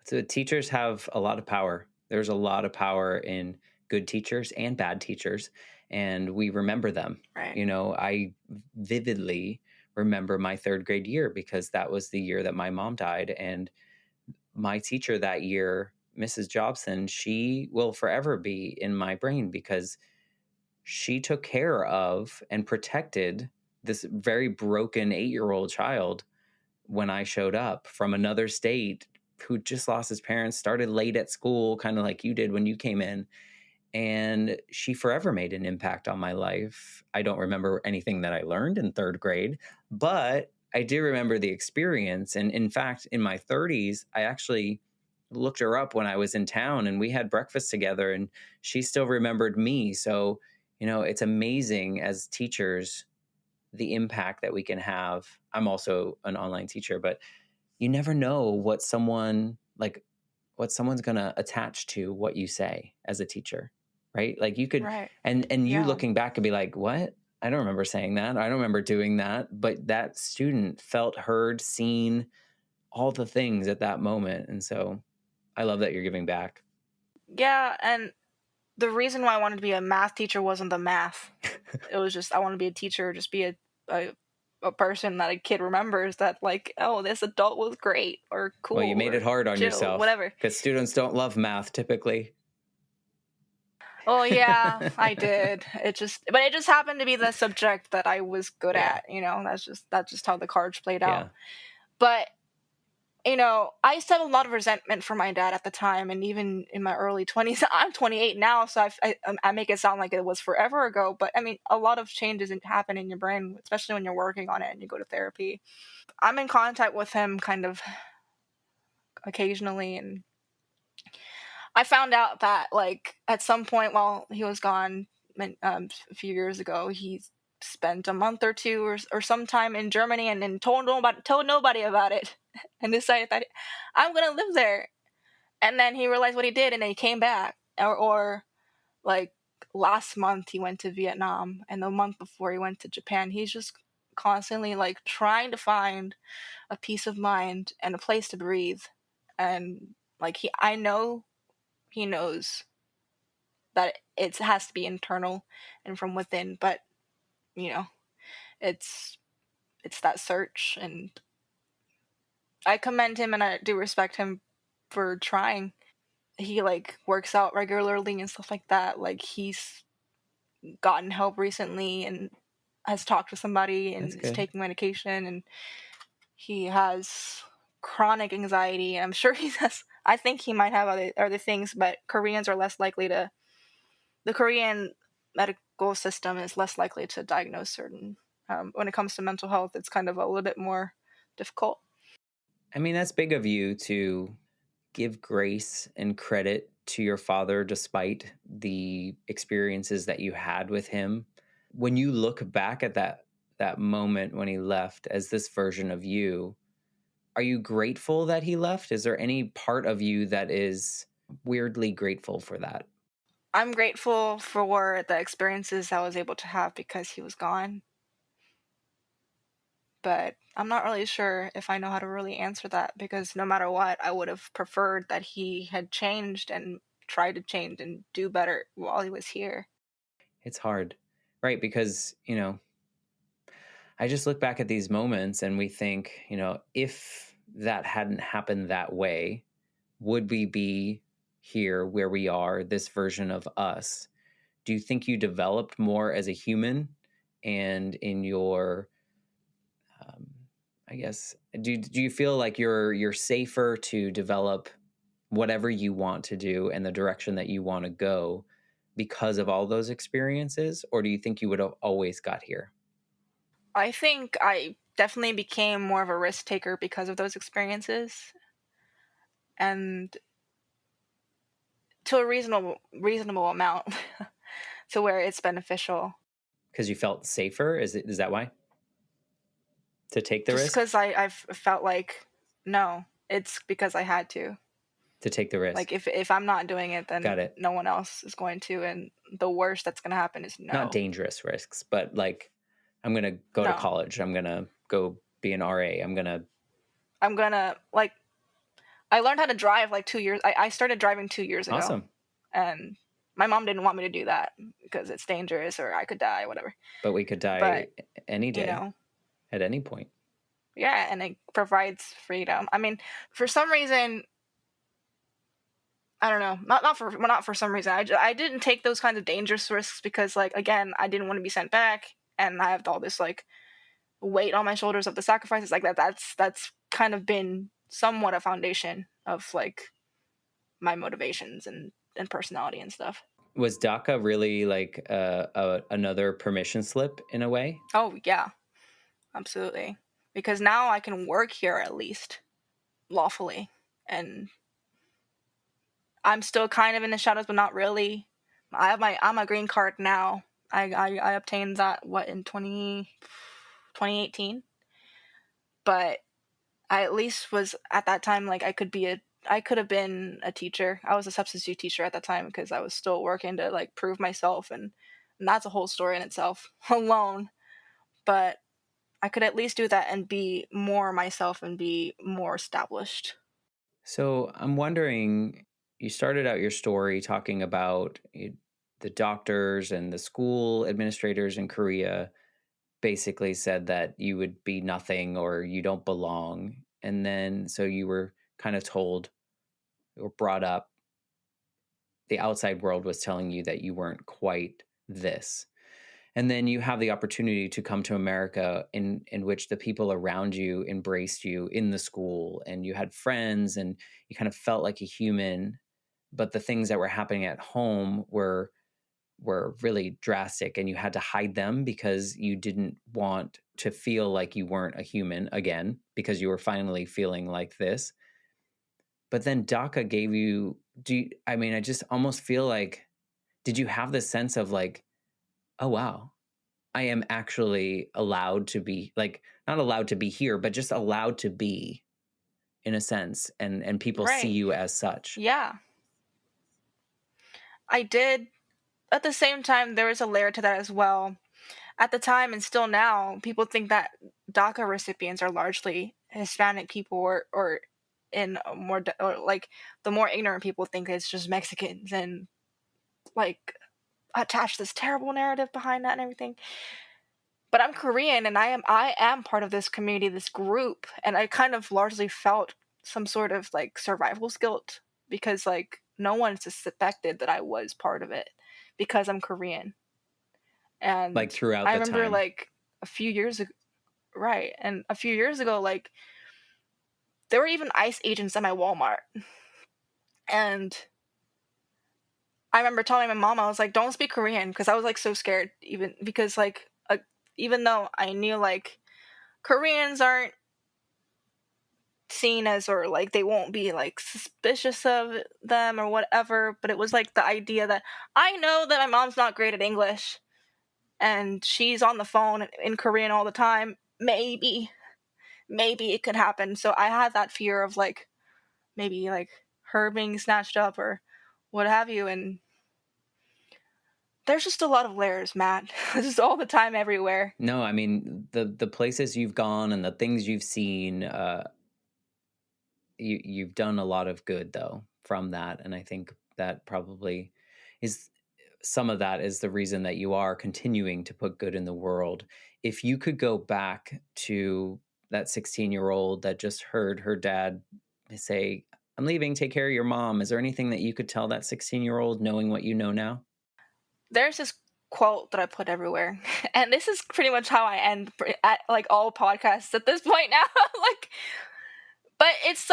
So teachers have a lot of power. There's a lot of power in good teachers and bad teachers, and we remember them. Right. I vividly remember my third grade year because that was the year that my mom died. And my teacher that year, Mrs. Jobson, she will forever be in my brain because she took care of and protected this very broken 8-year-old child when I showed up from another state who just lost his parents, started late at school, kind of like you did when you came in. And she forever made an impact on my life. I don't remember anything that I learned in third grade, but I do remember the experience. And in fact, in my 30s, I actually looked her up when I was in town and we had breakfast together and she still remembered me. So, it's amazing as teachers the impact that we can have. I'm also an online teacher, but you never know what someone's going to attach to what you say as a teacher, right? Like you could, Right. and you Yeah. looking back could be like, what? I don't remember saying that. I don't remember doing that. But that student felt heard, seen, all the things at that moment. And so I love that you're giving back. Yeah, and the reason why I wanted to be a math teacher wasn't the math. It was just I want to be a teacher, just be a a person that a kid remembers, that like, oh, this adult was great or Well, you cool made it or hard on chill, yourself whatever. because students don't love math typically. Oh yeah, I did. But it just happened to be the subject that I was good Yeah. at. That's just how the cards played out. Yeah. But I used to have a lot of resentment for my dad at the time, and even in my early 20s. I'm 28 now, so I make it sound like it was forever ago. But I mean, a lot of changes happen in your brain, especially when you're working on it and you go to therapy. I'm in contact with him kind of occasionally, and I found out that like at some point while he was gone, a few years ago, he spent a month or two or some time in Germany, and then told nobody about it, and decided that I'm gonna live there. And then he realized what he did, and then he came back. Or like last month he went to Vietnam, and the month before he went to Japan. He's just constantly like trying to find a peace of mind and a place to breathe. And like I know he knows that it has to be internal and from within, but you know, it's it's that search, and I commend him and I do respect him for trying. He like works out regularly and stuff like that. Like he's gotten help recently and has talked to somebody That's and is good. taking medication, and he has chronic anxiety. I'm sure he has I think he might have other things, but Koreans are less likely to. The Korean medical system is less likely to diagnose certain. When it comes to mental health, it's kind of a little bit more difficult. I mean, that's big of you to give grace and credit to your father despite the experiences that you had with him. When you look back at that moment when he left as this version of you, are you grateful that he left? Is there any part of you that is weirdly grateful for that? I'm grateful for the experiences I was able to have because he was gone, but I'm not really sure if I know how to really answer that because no matter what, I would have preferred that he had changed and tried to change and do better while he was here. It's hard, right? Because, I just look back at these moments and we think, if that hadn't happened that way, would we be here where we are, this version of us? Do you think you developed more as a human and in your, um, I guess, do you feel like you're safer to develop whatever you want to do and the direction that you want to go because of all those experiences? Or do you think you would have always got here? I think I definitely became more of a risk taker because of those experiences and to a reasonable amount to where it's beneficial. Because you felt safer? Is that why? To take the Just risk? because I've felt like no, it's because I had to. To take the Like risk. if I'm not doing it, Got then it. no one else is going to, and the worst that's going to happen is Not no, dangerous risks, but like I'm going to go to no. college. I'm going to go be an RA. I'm going to I'm gonna like I learned how to drive like 2 years. I started driving 2 years ago, awesome. and my mom didn't want me to do that because it's dangerous or I could die, whatever. But we could But die any you day know, at any point. yeah, and it provides freedom. I mean, for some reason, I don't know, not for some reason. I didn't take those kinds of dangerous risks because, like, again, I didn't want to be sent back, and I have all this like weight on my shoulders of the sacrifices like that. That's kind of been somewhat a foundation of like my motivations and personality and stuff. Was DACA really like another permission slip in a way? Oh yeah, absolutely. Because now I can work here at least lawfully, and I'm still kind of in the shadows, but not really. I'm a green card now. I obtained that what in 2018, but I at least was at that time like I could have been a teacher. I was a substitute teacher at that time because I was still working to like prove myself, and that's a whole story in itself alone. But I could at least do that and be more myself and be more established. So I'm wondering, you started out your story talking about the doctors and the school administrators in Korea basically said that you would be nothing or you don't belong. And then so you were kind of told or brought up, the outside world was telling you that you weren't quite this. And then you have the opportunity to come to America in which the people around you embraced you in the school and you had friends and you kind of felt like a human. But the things that were happening at home were really drastic and you had to hide them because you didn't want to feel like you weren't a human again because you were finally feeling like this. But then DACA gave you, I mean, I just almost feel like, did you have this sense of like, oh, wow, I am actually allowed to be like, not allowed to be here, but just allowed to be in a sense. And people see Right. you as such. Yeah. I did. At the same time, there was a layer to that as well. At the time and still now, people think that DACA recipients are largely Hispanic people or in a more or like the more ignorant people think it's just Mexicans and like attach this terrible narrative behind that and everything. But I'm Korean and I am part of this community, this group, and I kind of largely felt some sort of like survival guilt because like no one suspected that I was part of it because I'm Korean. Like And throughout I the remember time. like a few years ago, right, and a few years ago, like there were even ICE agents at my Walmart, And I remember telling my mom, I was like, don't speak Korean, because I was like so scared, even because like even though I knew like Koreans aren't seen as, or like they won't be like suspicious of them or whatever, but it was like the idea that I know that my mom's not great at English and she's on the phone in Korean all the time. Maybe it could happen. So I had that fear of like maybe like her being snatched up or what have you. And there's just a lot of layers, Matt. Just all the time, everywhere. No, I mean the places you've gone and the things you've seen, you've done a lot of good though from that, and I think that probably is some of that is the reason that you are continuing to put good in the world. If you could go back to that 16-year-old that just heard her dad say, "I'm leaving, take care of your mom," is there anything that you could tell that 16-year-old knowing what you know now? There's this quote that I put everywhere, and this is pretty much how I end at like all podcasts at this point now. Like, but it's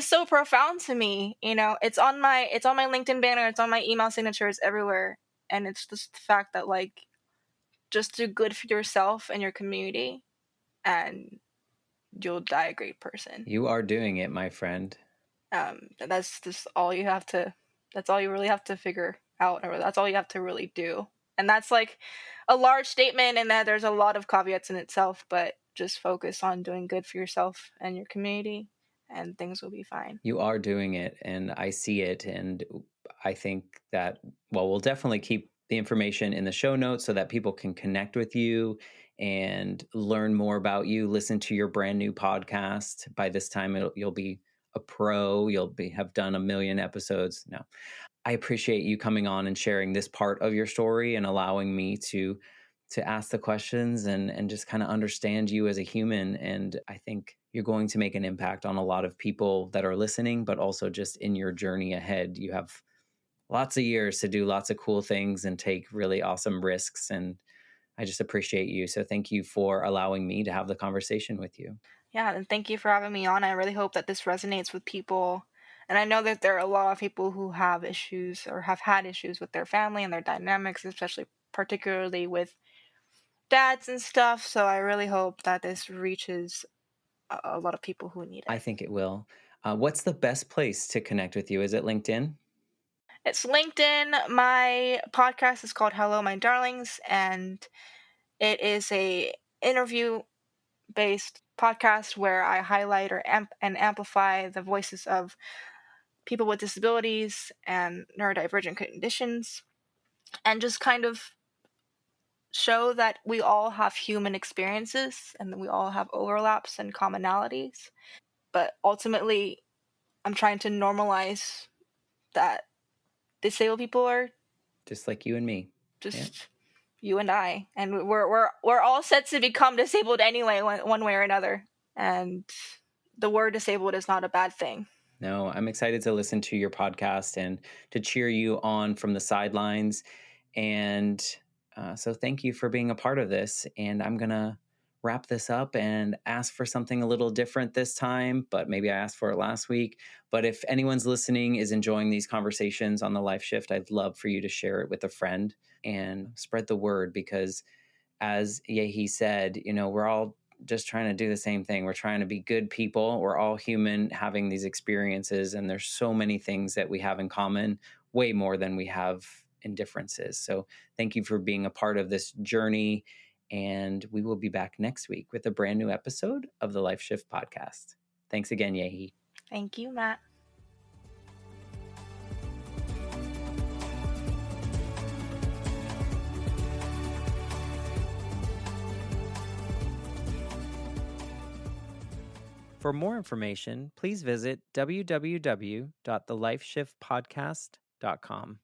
so profound to me. You know, it's on my LinkedIn banner, it's on my email signatures everywhere, and it's just the fact that like just do good for yourself and your community, and you'll die a great person. You are doing it, my friend. That's just all you have to. That's all you really have to figure out, or that's all you have to really do. And that's like a large statement, and that there's a lot of caveats in itself. But just focus on doing good for yourself and your community, and things will be fine. You are doing it, and I see it. And I think that, well, we'll definitely keep the information in the show notes so that people can connect with you and learn more about you, listen to your brand new podcast. By this time, you'll be a pro, have done a million episodes. No, I appreciate you coming on and sharing this part of your story and allowing me to ask the questions and just kind of understand you as a human. And I think you're going to make an impact on a lot of people that are listening, but also just in your journey ahead. You have lots of years to do lots of cool things and take really awesome risks. And I just appreciate you. So thank you for allowing me to have the conversation with you. Yeah, and thank you for having me on. I really hope that this resonates with people. And I know that there are a lot of people who have issues or have had issues with their family and their dynamics, especially particularly with dads and stuff. So I really hope that this reaches a lot of people who need I it. think it will. What's the best place to connect with you? Is it LinkedIn? It's LinkedIn. My podcast is called Hello My Darlings, and it is a interview based podcast where I highlight and amplify the voices of people with disabilities and neurodivergent conditions, and just kind of show that we all have human experiences and that we all have overlaps and commonalities. But ultimately, I'm trying to normalize that disabled people are Just like you and me. Yeah. just you and I, and we're all set to become disabled anyway, one way or another. And the word disabled is not a bad thing. No, I'm excited to listen to your podcast and to cheer you on from the sidelines. And so thank you for being a part of this. And I'm going to wrap this up and ask for something a little different this time, but maybe I asked for it last week. But if anyone's listening is enjoying these conversations on the Life Shift, I'd love for you to share it with a friend and spread the word, because as Yehee said, we're all just trying to do the same thing. We're trying to be good people. We're all human having these experiences, and there's so many things that we have in common, way more than we have in differences. So thank you for being a part of this journey. And we will be back next week with a brand new episode of the Life Shift podcast. Thanks again, Yehee. Thank you, Matt. For more information, please visit www.thelifeshiftpodcast.com.